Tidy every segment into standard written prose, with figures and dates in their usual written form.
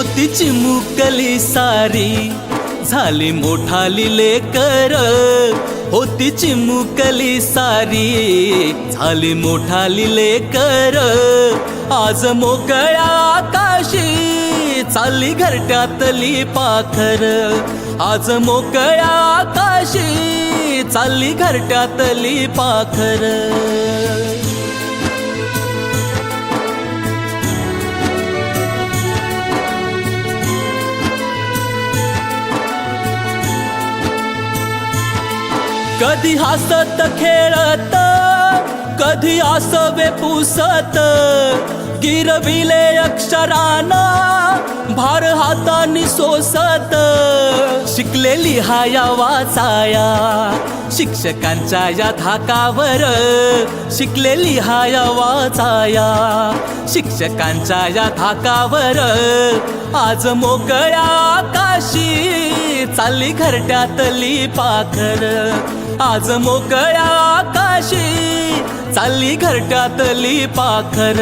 होती चिमुकली सारी झाली मोठाली लेकर, होती चिमुकली सारी झाली मोठाली लेकर, आज मोकळ्या आकाशी चालली घरट्यातली पाखर, आज मोकळ्या आकाशी चालली घरट्यातली पाखर. कधी हसत खेळत, कधी आसवे पुसत, गिरविले अक्षराना भार हातानी सोसत, शिकले लिहाया वाचाया शिक्षकांच्या या धाकावर, शिकले लिहाया वाचाया शिक्षकांच्या या धाकावर, आज मोकळ्या आकाशी चालली घरट्यातली पाखर, आज मोकळ्या आकाशी चालली घरट्यातली पाखर.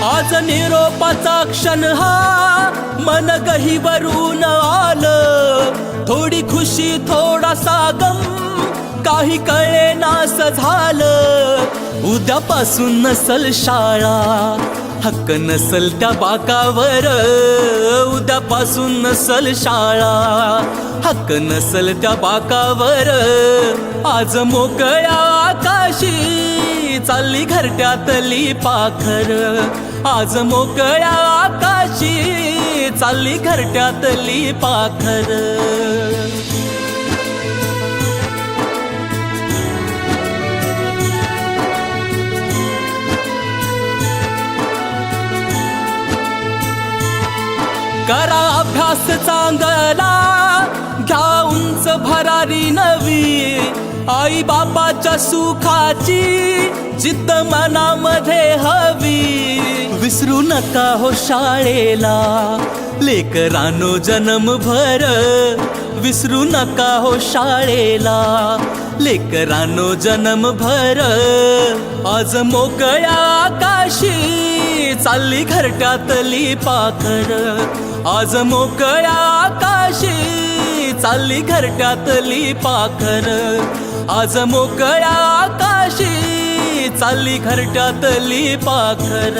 आज निरोपाचा क्षण हा मन गहिवरून आलं, थोडी खुशी थोडासा गम काही कळे नास झालं, उद्यापासून नसल शाळा हक्क नसल त्या बाकावर, उद्यापासून नसल शाळा हक्क नसल त्या बाकावर, आज मोकळ्या आकाशी चालली घरट्यातली पाखर, आज मोकळ्या आकाशी चालली घरट्यातली पाखर. करा अभ्यास चांगला घ्या उंच भरारी नवी, आई बापाच्या सुखाची जिद्द मनामध्ये हवी, विसरू नका हो शाळेला लेकरांनो जन्मभर, विसरू नका हो शाळेला लेकरांनो जन्मभर, आज मोकळ्या आकाशी चालली घरट्यातली पाखर, आज मोकळ्या आकाशी चालली घरट्यातली पाखर, आज मोकळ्या आकाशी चालली घरट्यातली पाखर.